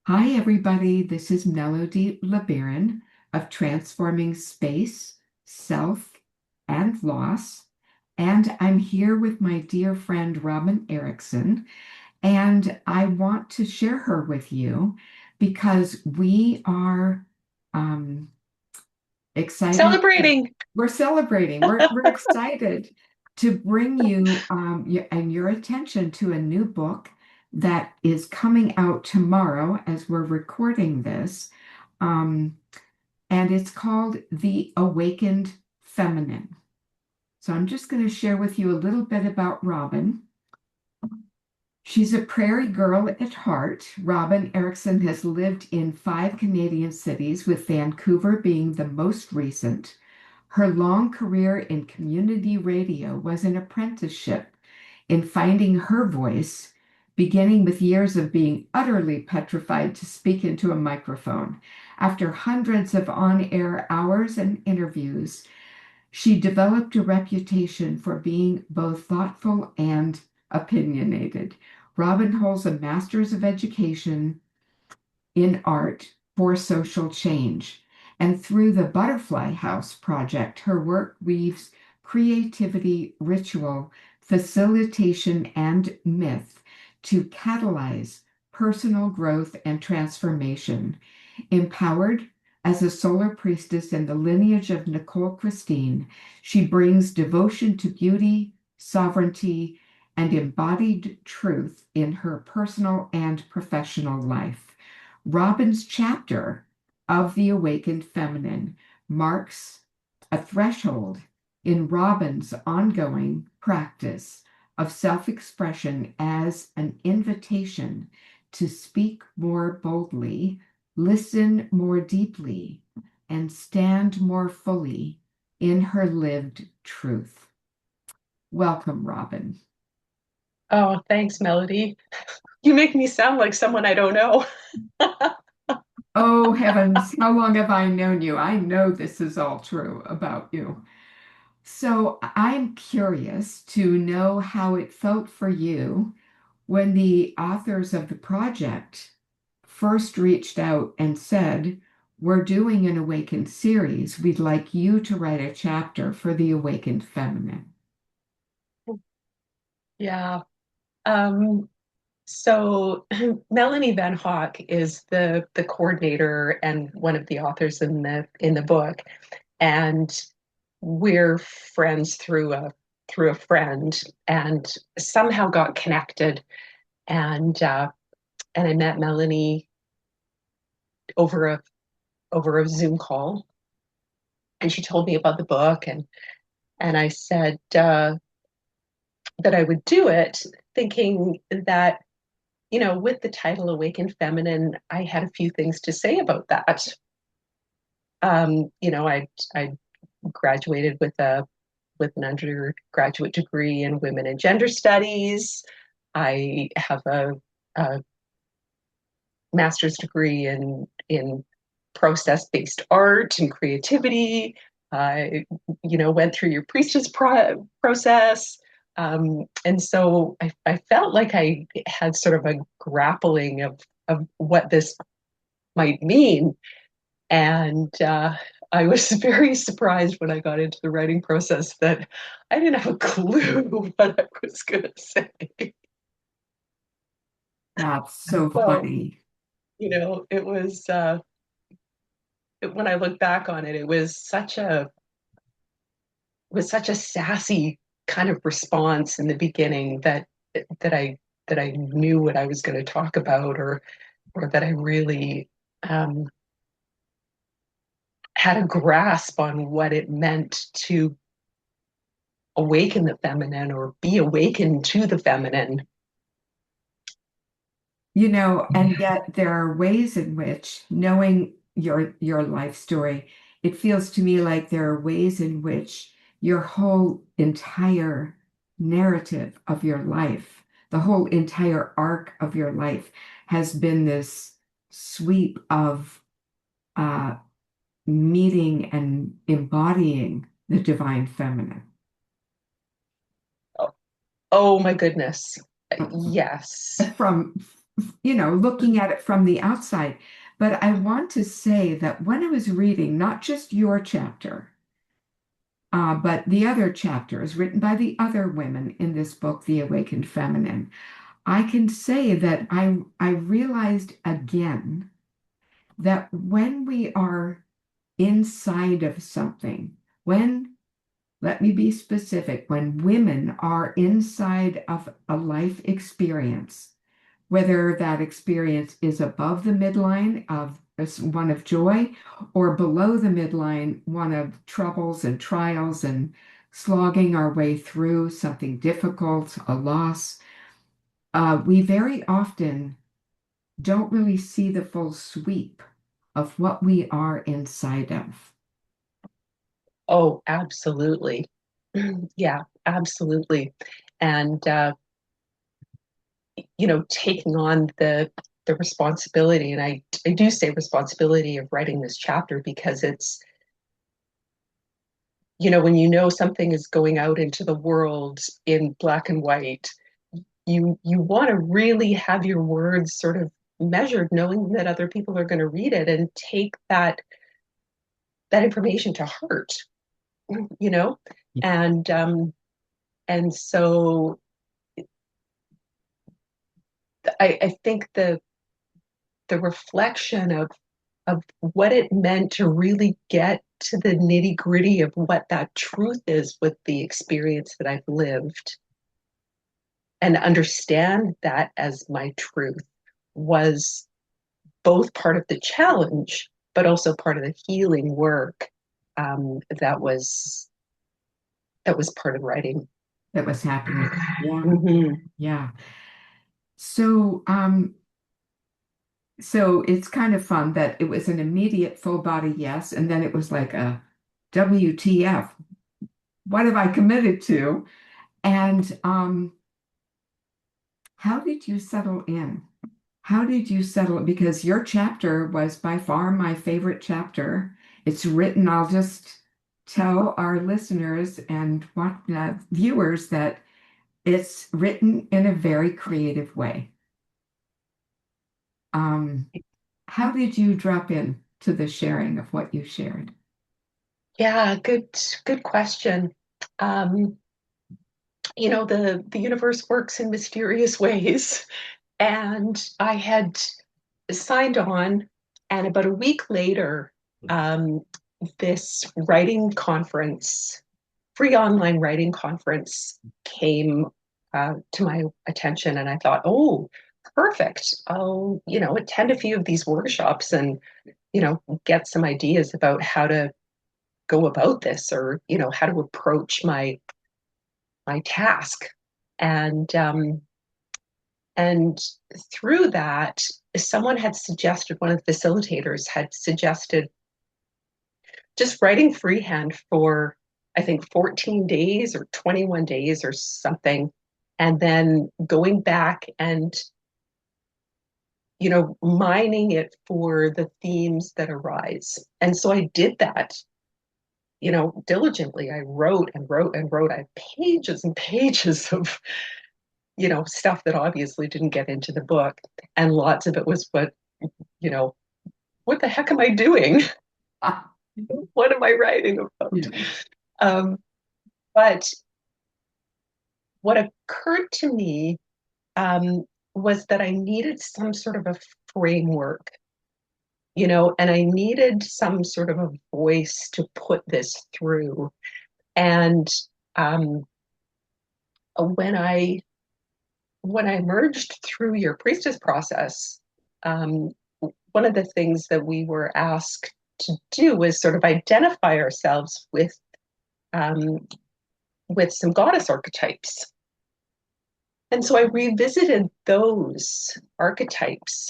Hi, everybody. This is Melody LeBaron of Transforming Space, Self, and Loss. And I'm here with my dear friend Robin Eriksson. And I want to share her with you because we are um, excited. Celebrating. We're celebrating. We're excited to bring you and your attention to a new book that is coming out tomorrow as we're recording this. Um, and it's called The Awakened Feminine. So I'm just going to share with you a little bit about Robin. She's a prairie girl at heart. Robin Eriksson has lived in 5 Canadian cities, with Vancouver being the most recent. Her long career in community radio was an apprenticeship in finding her voice, beginning with years of being utterly petrified to speak into a microphone. After hundreds of on-air hours and interviews, she developed a reputation for being both thoughtful and opinionated. Robin holds a Master's of Education in Art for Social Change. And through the Butterfly House project, her work weaves creativity, ritual, facilitation, and myth to catalyze personal growth and transformation. Empowered as a solar priestess in the lineage of Nicole Christine, she brings devotion to beauty, sovereignty, and embodied truth in her personal and professional life. Robin's chapter of The Awakened Feminine marks a threshold in Robin's ongoing practice of self expression as an invitation to speak more boldly, listen more deeply, and stand more fully in her lived truth. Welcome, Robin. Oh, thanks, Melody. You make me sound like someone I don't know. Oh, heavens, how long have I known you? I know this is all true about you. So I'm curious to know how it felt for you when the authors of the project first reached out and said, "We're doing an Awakened series. We'd like you to write a chapter for the Awakened Feminine." Yeah. Um, so Melanie Van Hawk is the coordinator and one of the authors in the book. And we're friends through a friend and somehow got connected. And I met Melanie over a Zoom call, and she told me about the book, and I said that I would do it, thinking that, with the title Awakened Feminine, I had a few things to say about that. I graduated with an undergraduate degree in women and gender studies. I have a master's degree in process-based art and creativity. I, went through your process. And so I felt like I had sort of a grappling of what this might mean. And I was very surprised when I got into the writing process that I didn't have a clue what I was going to say. That's so So, funny. it was, when I look back on it, it was such a sassy kind of response in the beginning that I that I knew what I was going to talk about, or that I really um, had a grasp on what it meant to awaken the feminine or be awakened to the feminine. And yet there are ways in which, knowing your life story, it feels to me like there are ways in which your whole entire narrative of your life, the whole entire arc of your life, has been this sweep of uh, meeting and embodying the divine feminine. Oh, oh my goodness. Yes. From looking at it from the outside. But I want to say that when I was reading not just your chapter, but the other chapters written by the other women in this book, The Awakened Feminine, I can say that I realized again that when we are inside of something, when, let me be specific, when women are inside of a life experience, whether that experience is above the midline of one of joy or below the midline, one of troubles and trials and slogging our way through something difficult, a loss, we very often don't really see the full sweep of what we are inside of. Oh, absolutely. Yeah, absolutely. And taking on the responsibility, and I do say responsibility of writing this chapter because it's, when you know something is going out into the world in black and white, you want to really have your words sort of measured, knowing that other people are going to read it and take that information to heart, you know? And and so I think the reflection of what it meant to really get to the nitty gritty of what that truth is with the experience that I've lived and understand that as my truth was both part of the challenge, but also part of the healing work that was part of writing. That was happening. Yeah, Mm-hmm. yeah. So, so it's kind of fun that it was an immediate full body yes, and then it was like a WTF, what have I committed to? And how did you settle in? How did you settle? Because your chapter was by far my favorite chapter. It's written, I'll just tell our listeners and what viewers that it's written in a very creative way. Um, how did you drop in to the sharing of what you shared? Yeah, good question. Um, the universe works in mysterious ways. And I had signed on, and about a week later, um, this writing conference, free online writing conference, came to my attention, and I thought, oh, perfect. I'll, attend a few of these workshops and, get some ideas about how to go about this or, how to approach my task. And and through that, someone had suggested, one of the facilitators had suggested just writing freehand for, I think, 14 days or 21 days or something, and then going back and, mining it for the themes that arise. And so I did that, diligently. I wrote and wrote and wrote. I had pages and pages of, stuff that obviously didn't get into the book. And lots of it was you know, what the heck am I doing? Ah, What am I writing about? yeah. Um, but what occurred to me was that I needed some sort of a framework, and I needed some sort of a voice to put this through. And um, when I emerged through your priestess process, um, one of the things that we were asked to do was sort of identify ourselves um, with some goddess archetypes. And so I revisited those archetypes.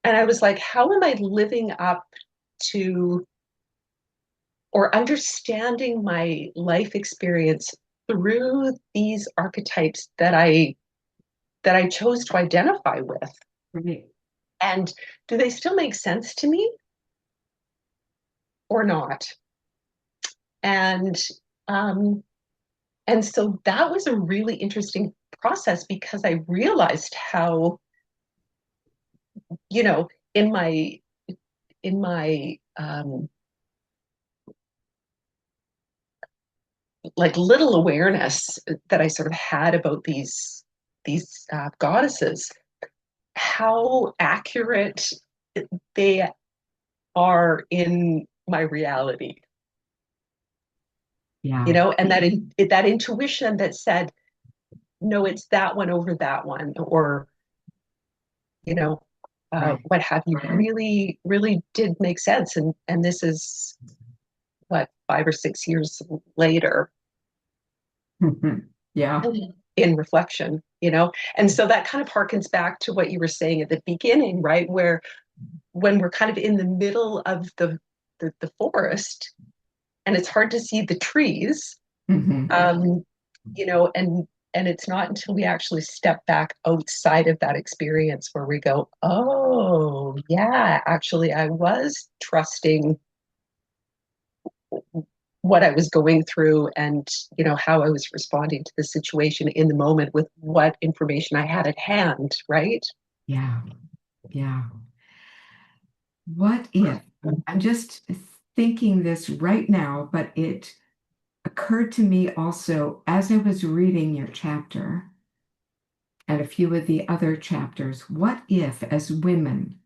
And I was like, how am I living up to or understanding my life experience through these archetypes that I chose to identify with? Right. And do they still make sense to me or not? And um, and so that was a really interesting process because I realized how, you know, in my like little awareness that I sort of had about these goddesses, how accurate they are in my reality, Yeah, and that intuition that said, no, it's that one over that one, or you know, right. what have you, really, really did make sense. And this is what, 5 or 6 years later, Yeah. in reflection, and so that kind of harkens back to what you were saying at the beginning, right? Where when we're kind of in the middle of the forest and it's hard to see the trees, Hmm. um, and it's not until we actually step back outside of that experience where we go, oh yeah, actually I was trusting what I was going through, and how I was responding to the situation in the moment with what information I had at hand, right? Yeah. Yeah. What if, I'm just thinking this right now, but it occurred to me also as I was reading your chapter and a few of the other chapters, what if, as women,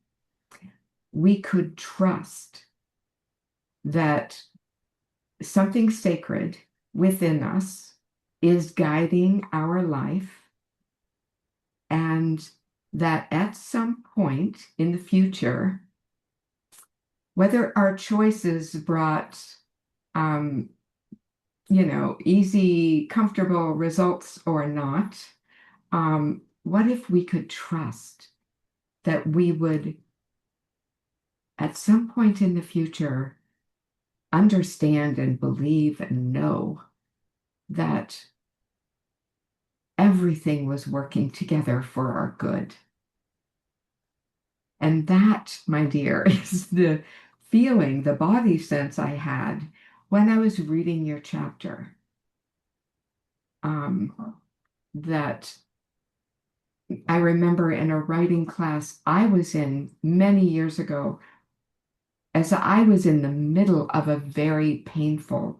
we could trust that something sacred within us is guiding our life, and that at some point in the future, whether our choices brought, um, easy, comfortable results or not, what if we could trust that we would, at some point in the future, understand and believe and know that everything was working together for our good? And that, my dear, is the feeling, the body sense I had when I was reading your chapter. That I remember in a writing class I was in many years ago, as I was in the middle of a very painful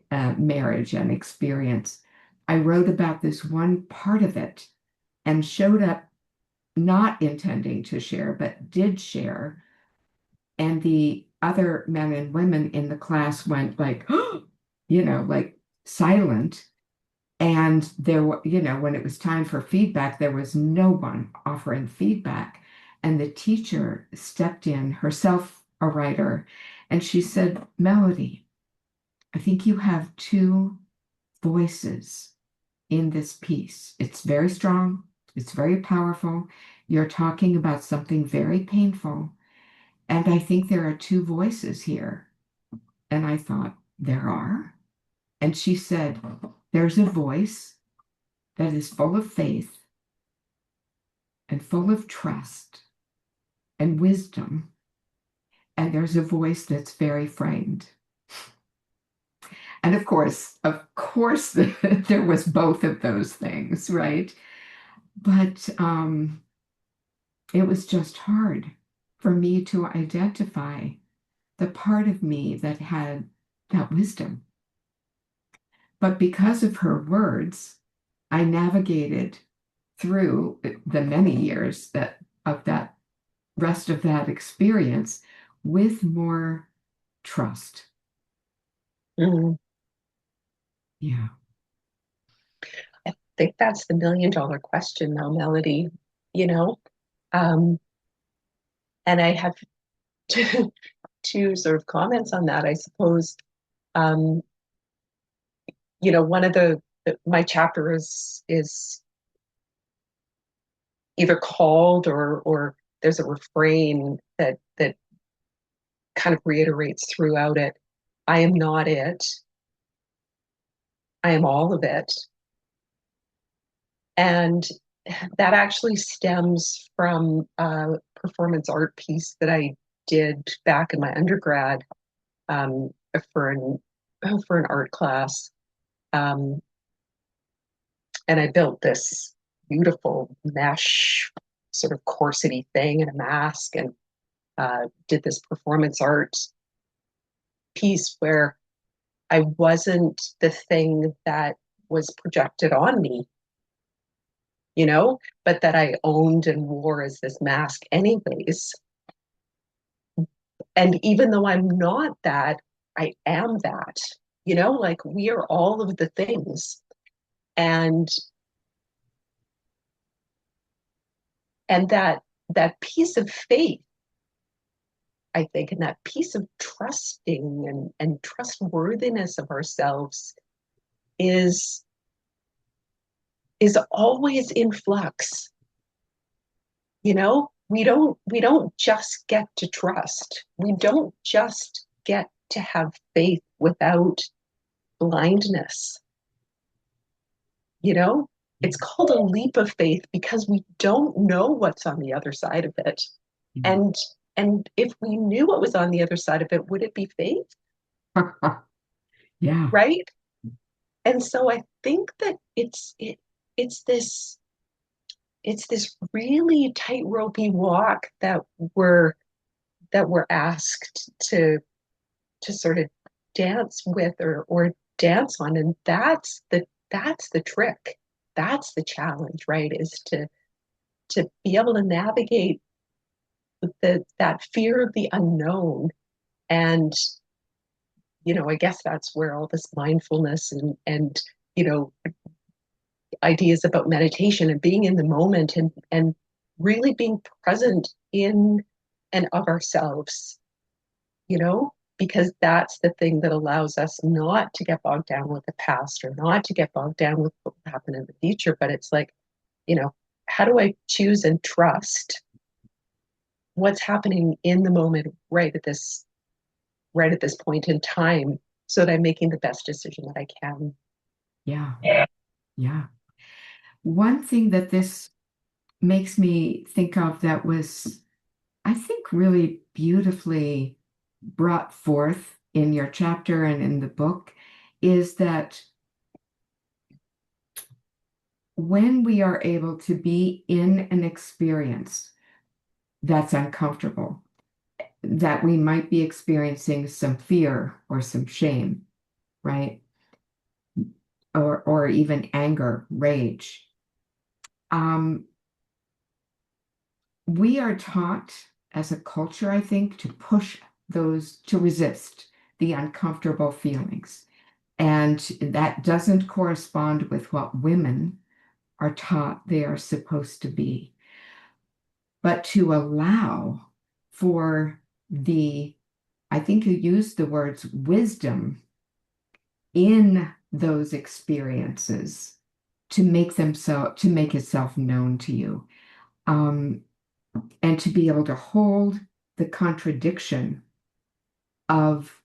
marriage and experience. I wrote about this one part of it and showed up not intending to share, but did share. And the other men and women in the class went like, like silent. And there were, when it was time for feedback, there was no one offering feedback. And the teacher stepped in, herself a writer, and she said, Melody, I think you have two voices in this piece. It's very strong, it's very powerful. You're talking about something very painful. And I think there are two voices here. And I thought, there are? And she said, there's a voice that is full of faith and full of trust and wisdom. And there's a voice that's very frightened. And of course, there was both of those things, right? But it was just hard for me to identify the part of me that had that wisdom. But because of her words, I navigated through the many years that rest of that experience with more trust. Mm. Yeah. I think that's the $1 million question now, Melody. You know, um, and I have two sort of comments on that, I suppose. Um, One of my chapter is either called, or there's a refrain that kind of reiterates throughout it. I am not it. I am all of it. And that actually stems from a performance art piece that I did back in my undergrad, um, for an art class. Um, And I built this beautiful mesh sort of corsety thing and a mask, and did this performance art piece where I wasn't the thing that was projected on me, but that I owned and wore as this mask anyways. And even though I'm not that, I am that, like we are all of the things. And that piece of faith, I think, and that piece of trusting and trustworthiness of ourselves is is always in flux. We don't just get to trust. We don't just get to have faith without blindness. you know it's called a leap of faith because we don't know what's on the other side of it. And if we knew what was on the other side of it, would it be faith? Yeah. Right. And so I think that it's this it's this really tightropey walk we're that we're asked to sort of dance with or dance on. And that's the trick. That's the challenge, right? Is to be able to navigate that fear of the unknown. And I guess that's where all this mindfulness and you know ideas about meditation and being in the moment and really being present in and of ourselves, because that's the thing that allows us not to get bogged down with the past or not to get bogged down with what will happen in the future. But it's like, you know, how do I choose and trust what's happening in the moment right at this point in time so that I'm making the best decision that I can. Yeah. Yeah. One thing that this makes me think of that was, I think, really beautifully brought forth in your chapter and in the book is that when we are able to be in an experience that's uncomfortable, that we might be experiencing some fear or some shame, right? Or even anger, rage. Um, we are taught as a culture, I think, to push those, to resist the uncomfortable feelings. And that doesn't correspond with what women are taught they are supposed to be. But to allow for I think you used the words wisdom in those experiences to make itself known to you. Um, and to be able to hold the contradiction of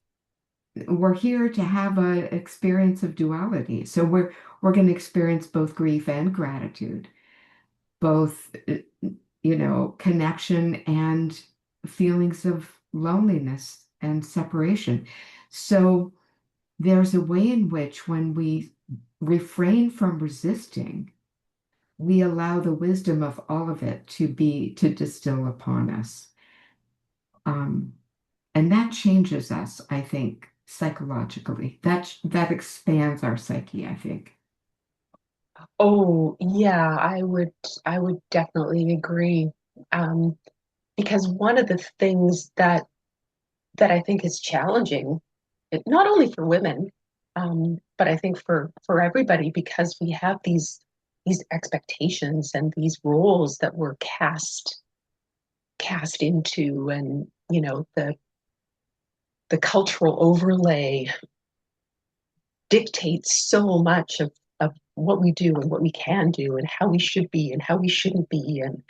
we're here to have an experience of duality. So we're going to experience both grief and gratitude, both connection and feelings of loneliness and separation. So there's a way in which when we refrain from resisting, we allow the wisdom of all of it to distill upon us. Um, and that changes us, I think, psychologically. That expands our psyche, I think. Oh, yeah, I would definitely agree. Um, because one of the things that I think is challenging, not only for women, but I think for everybody, because we have these expectations and these roles that we're cast into, and the cultural overlay dictates so much of what we do and what we can do and how we should be and how we shouldn't be, and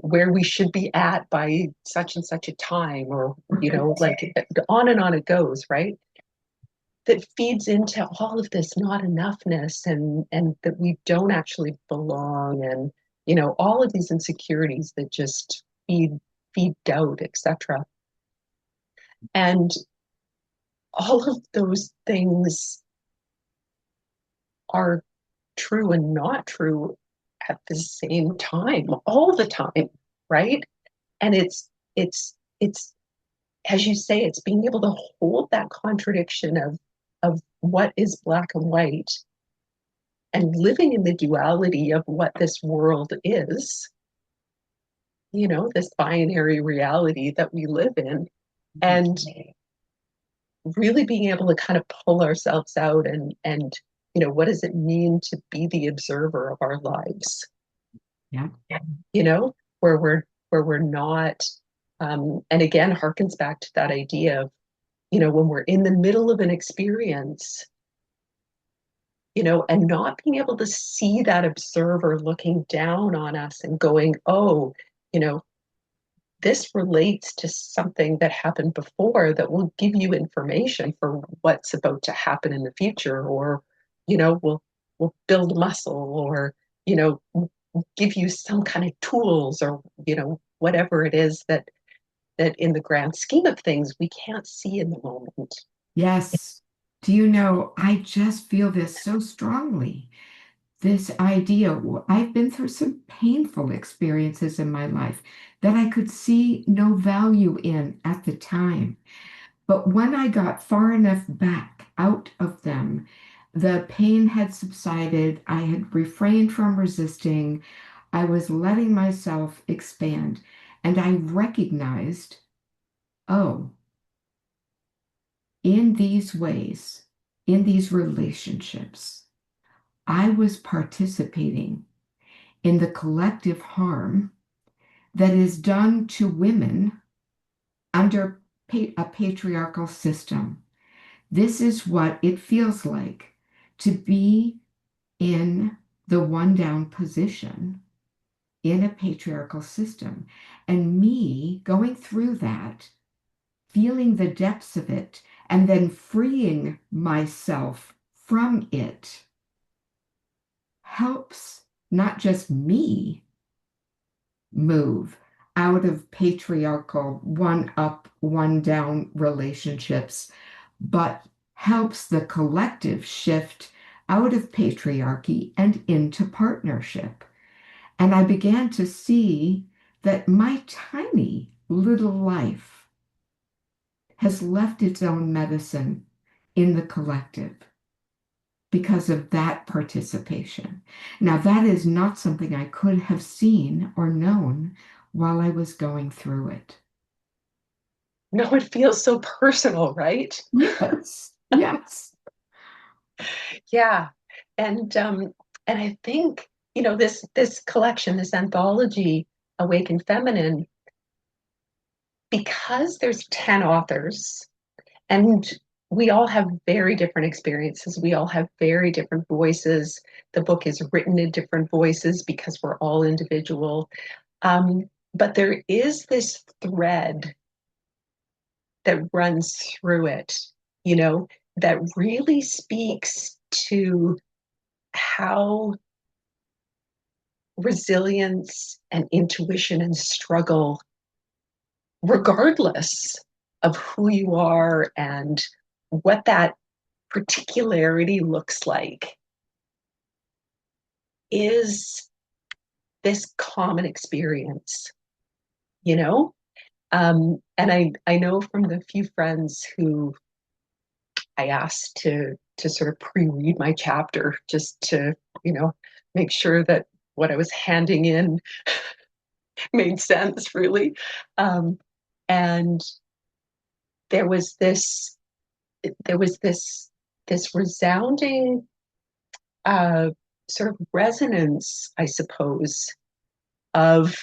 where we should be at by such and such a time, or like on and on it goes, right? That feeds into all of this not enoughness, and that we don't actually belong, and all of these insecurities that just feed doubt, etc. And all of those things are true and not true at the same time, all the time, right? And it's as you say, it's being able to hold that contradiction of what is black and white and living in the duality of what this world is, this binary reality that we live in, and really being able to kind of pull ourselves out and what does it mean to be the observer of our lives, Yeah. you know, where we're not, and again harkens back to that idea of, when we're in the middle of an experience, and not being able to see that observer looking down on us and going, oh, you know, this relates to something that happened before that will give you information for what's about to happen in the future, or, will build muscle, or, you know, give you some kind of tools, or, whatever it is that in the grand scheme of things we can't see in the moment. Yes. Do you know, I just feel this so strongly. This idea, I've been through some painful experiences in my life that I could see no value in at the time. But when I got far enough back out of them, the pain had subsided. I had refrained from resisting. I was letting myself expand. And I recognized, oh, in these ways, in these relationships, I was participating in the collective harm that is done to women under a patriarchal system. This is what it feels like to be in the one down position in a patriarchal system. And me going through that, feeling the depths of it, and then freeing myself from it helps not just me move out of patriarchal one up, one down relationships, but helps the collective shift out of patriarchy and into partnership. And I began to see that my tiny little life has left its own medicine in the collective because of that participation. Now, that is not something I could have seen or known while I was going through it. No, it feels so personal, right? Yes, yes. Yeah. And I think, this collection, this anthology, Awakened Feminine, because there's 10 authors and we all have very different experiences. We all have very different voices. The book is written in different voices because we're all individual. But there is this thread that runs through it, that really speaks to how resilience and intuition and struggle, regardless of who you are and what that particularity looks like, is this common experience, you know? And I know from the few friends who I asked to sort of pre-read my chapter just to, make sure that what I was handing in made sense, really. And there was this there was this resounding uh, sort of resonance, I suppose, of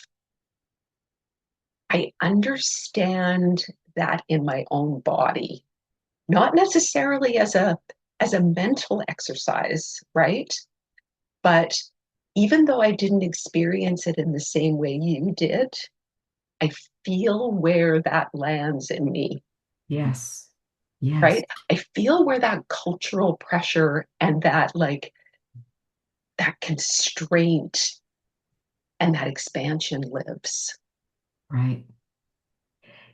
I understand that in my own body, not necessarily as a mental exercise, right? But even though I didn't experience it in the same way you did, I feel where that lands in me, Yes, yes, right? I feel where that cultural pressure and that constraint and that expansion lives. right.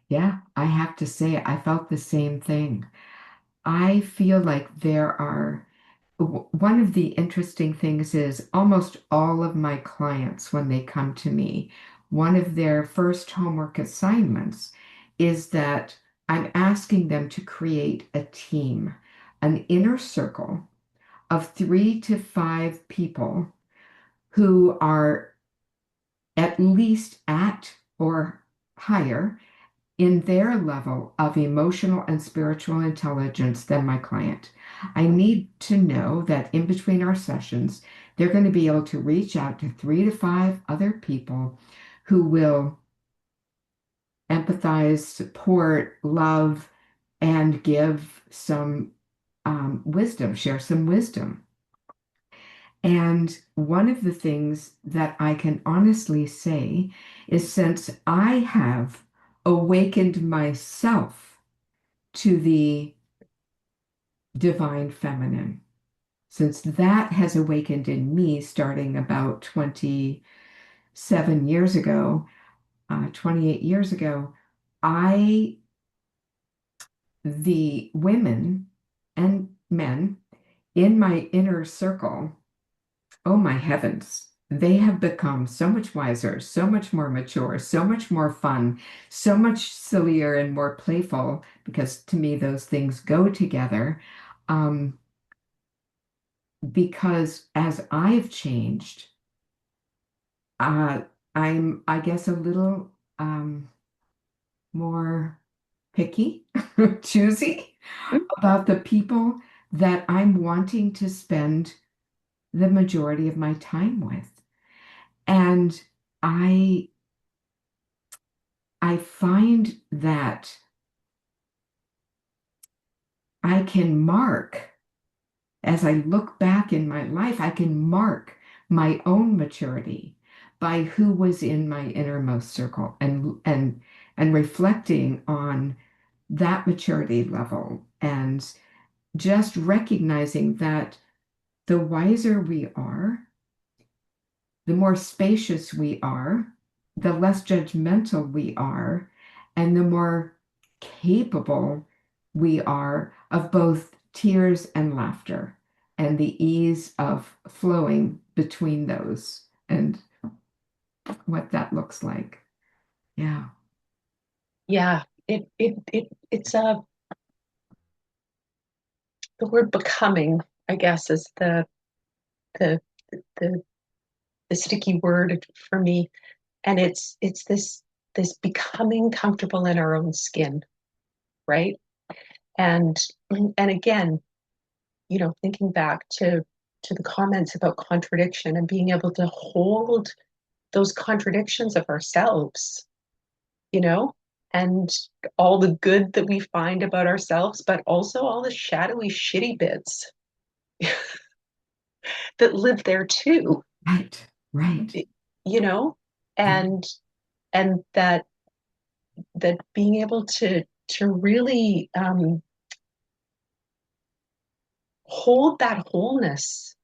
Yeah, I have to say, I felt the same thing. I feel like there are One of the interesting things is almost all of my clients, when they come to me, one of their first homework assignments is that I'm asking them to create a team, an inner circle of 3 to 5 people who are at least at or higher in their level of emotional and spiritual intelligence than my client. I need to know that in between our sessions, they're going to be able to reach out to 3 to 5 other people who will empathize, support, love, and give some wisdom, share some wisdom. And one of the things that I can honestly say is since I have awakened myself to the divine feminine, since that has awakened in me starting about 27 years ago, 28 years ago, I, the women and men in my inner circle, oh my heavens, they have become so much wiser, so much more mature, so much more fun, so much sillier and more playful, because to me, those things go together. Um, because as I've changed, uh, I guess, a little more picky, choosy about the people that I'm wanting to spend the majority of my time with. And I I find that I can mark, as I look back in my life, I can mark my own maturity by who was in my innermost circle and reflecting on that maturity level and just recognizing that the wiser we are, the more spacious we are, the less judgmental we are, and the more capable we are of both tears and laughter and the ease of flowing between those and what that looks like. Yeah. Yeah, it's the word becoming, I guess, is the the the sticky word for me. And it's this becoming comfortable in our own skin, right? And and again, thinking back to the comments about contradiction and being able to hold those contradictions of ourselves, you know, and all the good that we find about ourselves, but also all the shadowy, shitty bits that live there too, Right. Right. you know, Yeah. and that being able to really hold that wholeness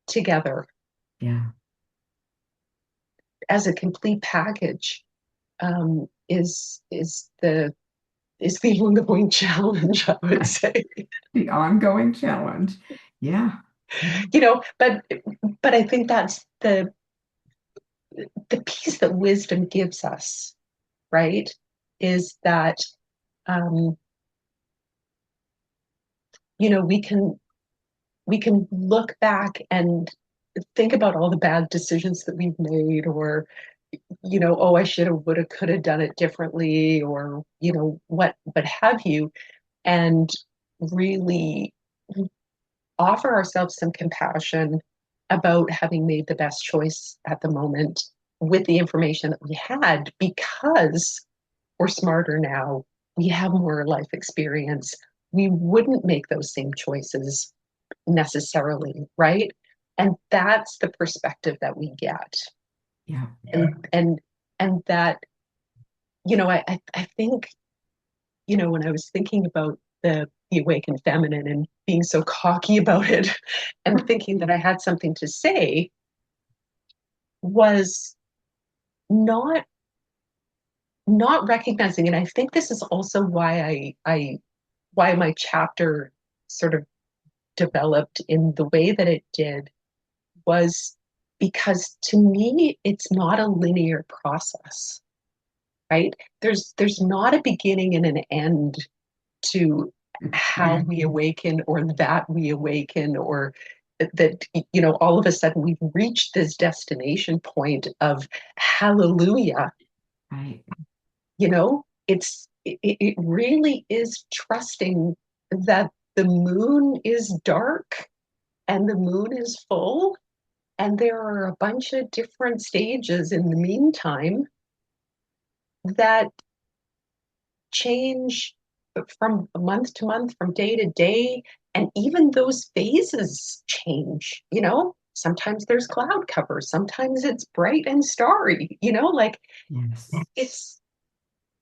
together Yeah. as a complete package is the ongoing challenge, I would say. The ongoing challenge. Yeah. Yeah. But I think that's the piece that wisdom gives us, right? Is that um, we can look back and think about all the bad decisions that we've made, or oh, I should have, would have, could have done it differently, or what have you, and really offer ourselves some compassion about having made the best choice at the moment with the information that we had, because we're smarter now, we have more life experience, we wouldn't make those same choices necessarily, right? And that's the perspective that we get. Yeah. And that, I think, when I was thinking about the awakened feminine and being so cocky about it and thinking that I had something to say, was not not recognizing. And I think this is also why my chapter sort of developed in the way that it did was because to me, it's not a linear process, right? There's not a beginning and an end to how we awaken or that we awaken or that all of a sudden we've reached this destination point of hallelujah. Right. It really is trusting that the moon is dark and the moon is full, and there are a bunch of different stages in the meantime that change from month to month, from day to day, and even those phases change. Sometimes there's cloud cover, sometimes it's bright and starry. Like Yes. it's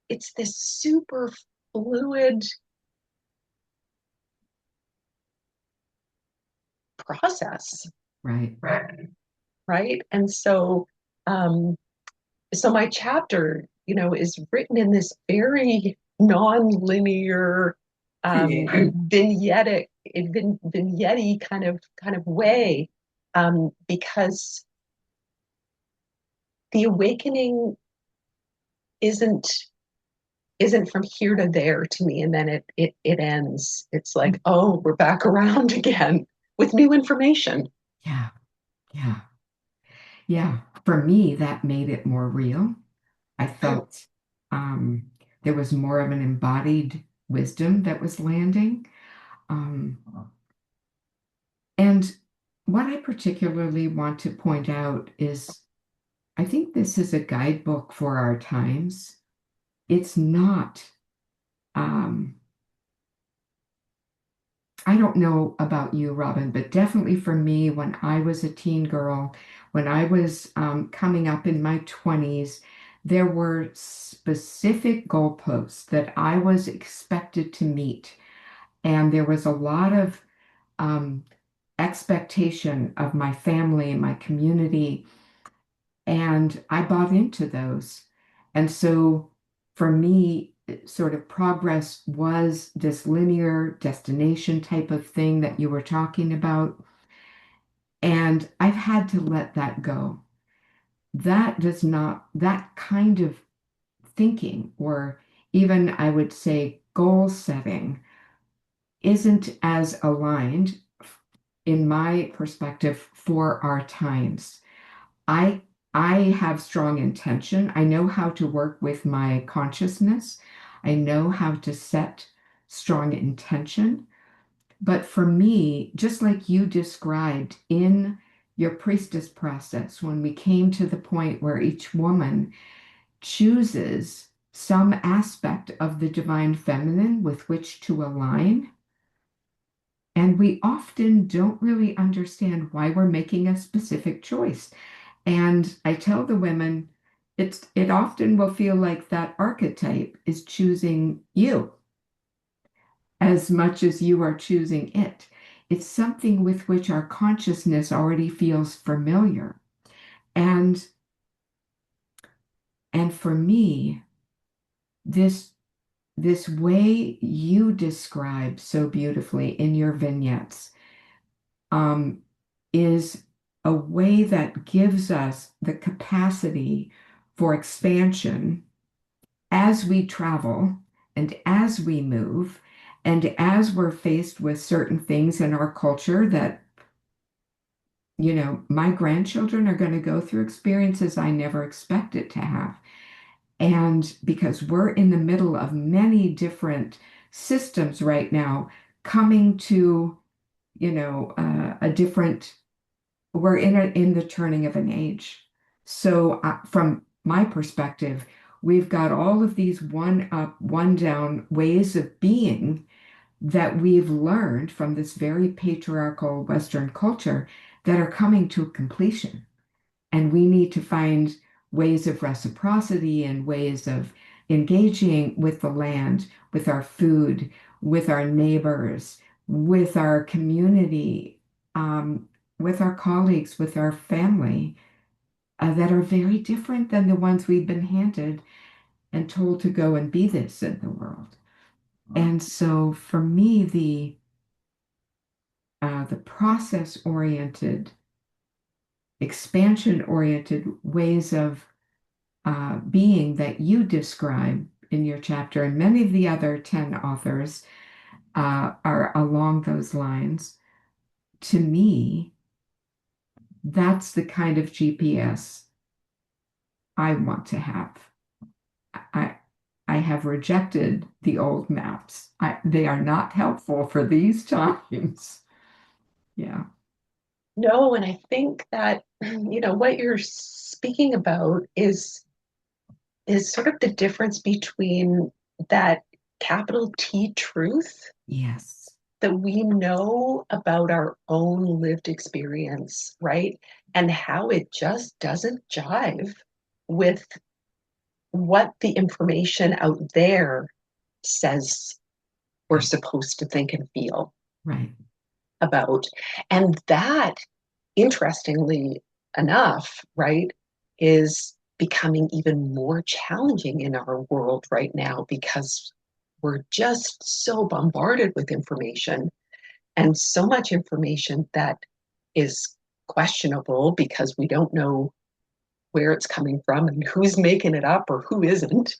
it's this super fluid process, Right. right? And so my chapter, is written in this very non-linear, vignette kind of way, because the awakening isn't isn't from here to there to me, and then it ends. It's like, oh, we're back around again with new information. Yeah. Yeah. Yeah. For me, that made it more real. I felt um, there was more of an embodied wisdom that was landing. Um, and what I particularly want to point out is I think this is a guidebook for our times. It's not, um, I don't know about you, Robin, but definitely for me, when I was a teen girl, when I was coming up in my 20s, there were specific goalposts that I was expected to meet. And there was a lot of um, expectation of my family and my community. And I bought into those. And so for me, sort of progress was this linear destination type of thing that you were talking about. And I've had to let that go. That kind of thinking, or even I would say goal setting, isn't as aligned in my perspective for our times. I I have strong intention. I know how to work with my consciousness. I know how to set strong intention. But for me, just like you described in your priestess process, when we came to the point where each woman chooses some aspect of the divine feminine with which to align, and we often don't really understand why we're making a specific choice. And I tell the women, it often will feel like that archetype is choosing you as much as you are choosing it. It's something with which our consciousness already feels familiar. And and for me, this this way you describe so beautifully in your vignettes um, is a way that gives us the capacity for expansion as we travel and as we move and as we're faced with certain things in our culture that, my grandchildren are going to go through experiences I never expected to have. And because we're in the middle of many different systems right now coming to, a different we're in the turning of an age. So from my perspective, we've got all of these one up, one down ways of being that we've learned from this very patriarchal Western culture that are coming to completion. And we need to find ways of reciprocity and ways of engaging with the land, with our food, with our neighbors, with our community, um, with our colleagues, with our family, that are very different than the ones we've been handed and told to go and be this in the world. And so for me, the process-oriented, expansion-oriented ways of being that you describe in your chapter, and many of the other 10 authors are along those lines. To me, that's the kind of GPS I want to have. I I have rejected the old maps. They are not helpful for these times. Yeah. No, and I think that, what you're speaking about is sort of the difference between that capital T truth Yes. that we know about our own lived experience, right? And how it just doesn't jive with what the information out there says we're Right. supposed to think and feel Right. about. And that, interestingly enough, right, is becoming even more challenging in our world right now because we're just so bombarded with information and so much information that is questionable because we don't know where it's coming from and who's making it up or who isn't,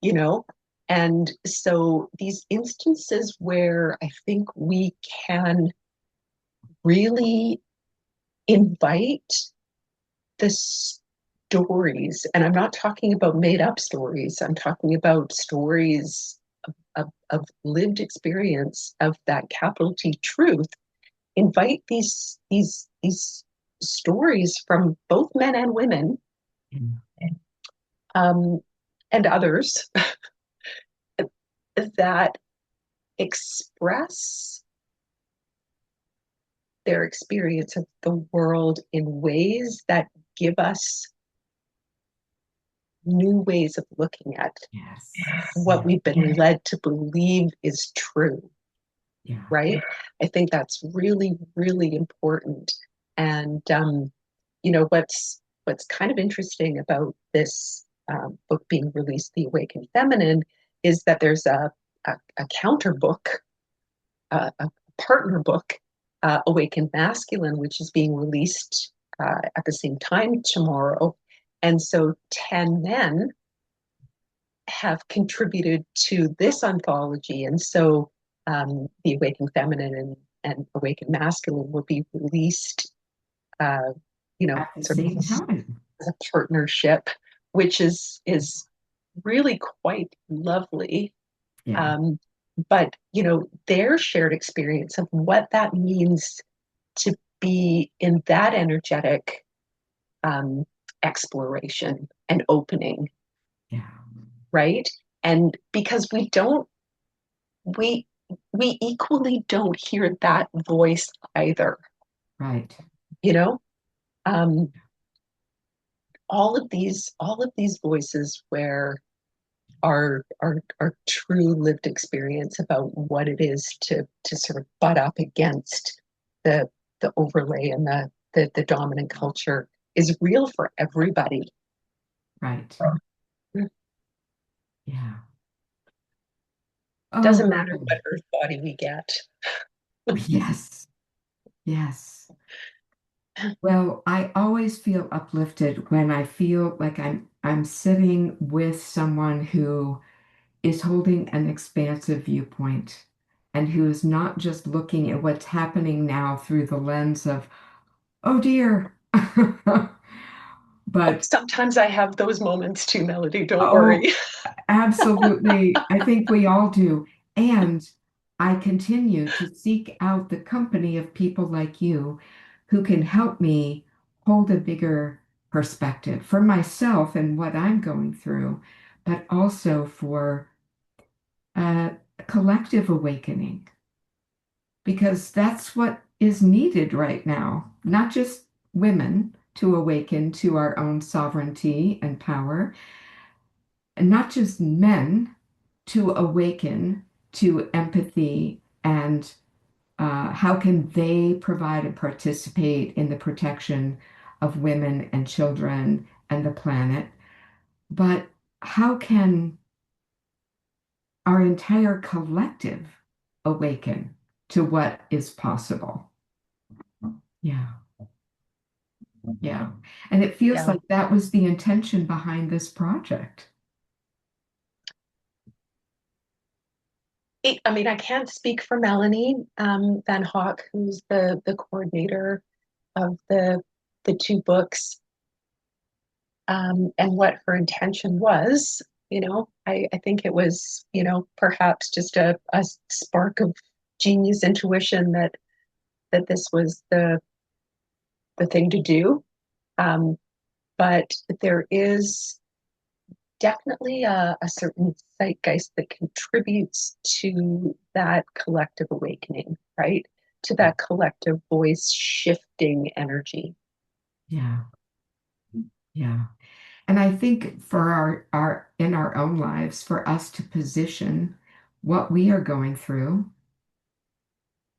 you know? And so these instances where I think we can really invite the stories, and I'm not talking about made up stories, I'm talking about stories of lived experience of that capital T truth. Invite these stories from both men and women, Mm. um, and others that express their experience of the world in ways that give us new ways of looking at Yes. what we've been led to believe is true, Yeah. right? I think that's really, really important. And what's kind of interesting about this book being released, The Awakened Feminine, is that there's a counter book, a partner book, Awakened Masculine, which is being released at the same time tomorrow. And so 10 men have contributed to this anthology. And so The Awakened Feminine and Awakened Masculine will be released, uh, At the sort of same time. as a partnership, which is really quite lovely. Yeah. Um, but their shared experience of what that means to be in that energetic um, exploration and opening, Yeah. right? And because we we equally don't hear that voice either, Right. you know. Um, all of these voices where our true lived experience about what it is to sort of butt up against the the overlay and the dominant culture is real for everybody. Right. Yeah. Doesn't Oh, matter what earth body we get. yes. Yes. Well, I always feel uplifted when I feel like I'm sitting with someone who is holding an expansive viewpoint and who is not just looking at what's happening now through the lens of, oh dear. Oh, But sometimes I have those moments too, Melody. Don't oh, worry. absolutely. I think we all do. And I continue to seek out the company of people like you who can help me hold a bigger perspective for myself and what I'm going through, but also for a collective awakening, because that's what is needed right now. Not just women to awaken to our own sovereignty and power, and not just men to awaken to empathy and how can they provide and participate in the protection of women and children and the planet, but how can our entire collective awaken to what is possible? Yeah. Yeah. And it feels Yeah. like that was the intention behind this project. I mean, I can't speak for Melanie Van Hock, who's the coordinator of the two books, and what her intention was. I think it was, perhaps just a spark of genius intuition that this was the thing to do. Um, but there is definitely a certain zeitgeist that contributes to that collective awakening, right? To that collective voice shifting energy. Yeah. Yeah. And I think for our in our own lives, for us to position what we are going through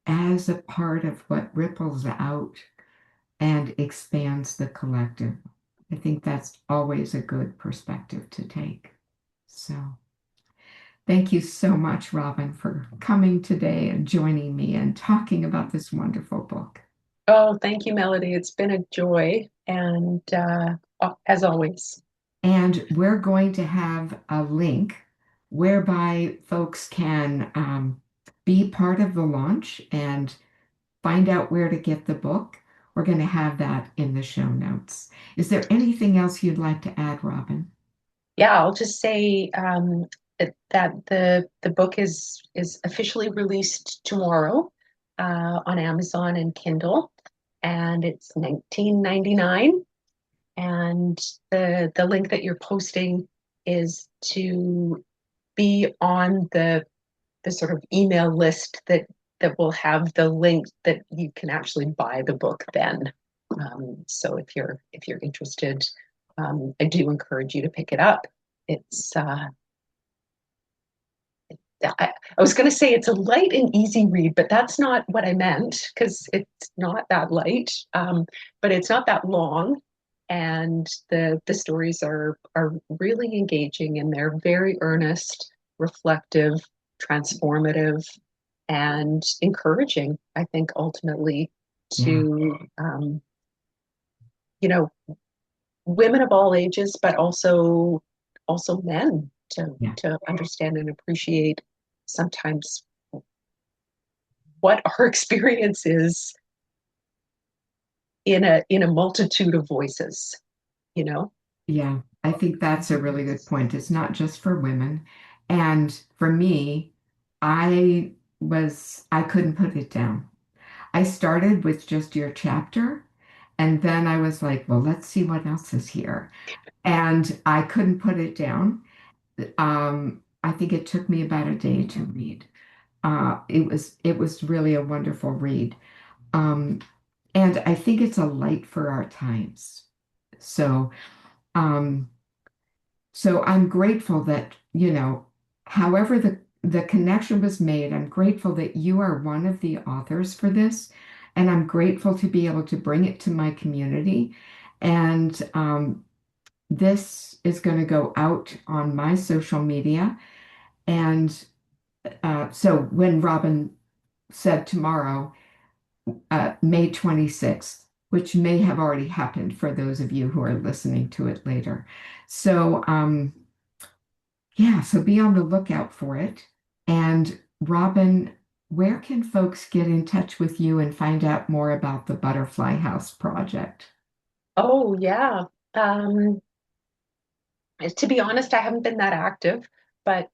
as a part of what ripples out and expands the collective. I think that's always a good perspective to take. So thank you so much, Robin, for coming today and joining me and talking about this wonderful book. Oh, thank you, Melody. It's been a joy. And as always, And we're going to have a link whereby folks can be part of the launch and find out where to get the book. We're going to have that in the show notes. Is there anything else you'd like to add, Robin? yeah, I'll just say that the book is officially released tomorrow on Amazon and Kindle, and it's 19.99. And the link that you're posting is to be on the sort of email list that will have the link that you can actually buy the book then. So if you're interested, I do encourage you to pick it up. It's I was going to say it's a light and easy read, but that's not what I meant because it's not that light. But it's not that long, and the stories are really engaging, and they're very earnest, reflective, transformative, and encouraging. I think ultimately Yeah, to you know women of all ages, but also men yeah, to understand and appreciate sometimes what our experience is in a multitude of voices, you know? yeah. I think that's a really good point. It's not just for women. And for me, I couldn't put it down. I started with just your chapter, and then I was like, well, let's see what else is here. And I couldn't put it down. I think it took me about a day to read. It was really a wonderful read. Um, and I think it's a light for our times. So um, so I'm grateful that, however the connection was made, I'm grateful that you are one of the authors for this, and I'm grateful to be able to bring it to my community. And this is going to go out on my social media. And so when Robin said tomorrow, May 26th, which may have already happened for those of you who are listening to it later. So, yeah, so be on the lookout for it. And Robin, where can folks get in touch with you and find out more about the Butterfly House project? Oh, yeah. Um, to be honest, I haven't been that active, but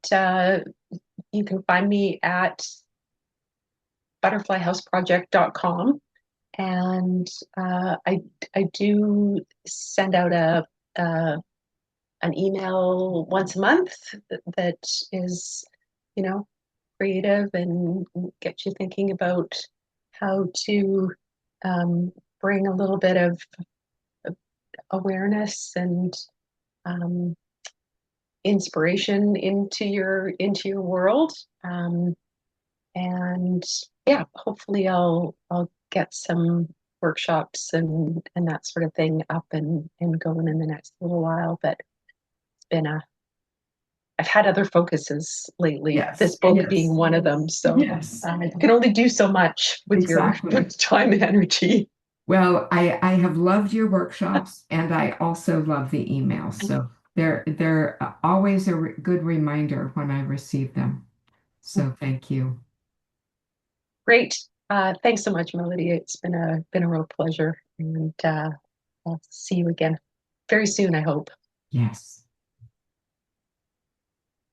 you can find me at butterflyhouseproject.com. And I do send out a an email once a month that is, you know, creative and get you thinking about how to bring a little bit of awareness and um, inspiration into your world. And yeah, hopefully I'll get some workshops and that sort of thing up and going in the next little while. But it's been a I've had other focuses lately, this Yes, book being yes, one of them. So yes, you can only do so much with your exactly. time and energy. Well, I have loved your workshops and I also love the emails. So they're always a good reminder when I receive them. So thank you. Great. Thanks so much, Melody. It's been a real pleasure, and I'll see you again very soon, I hope. Yes.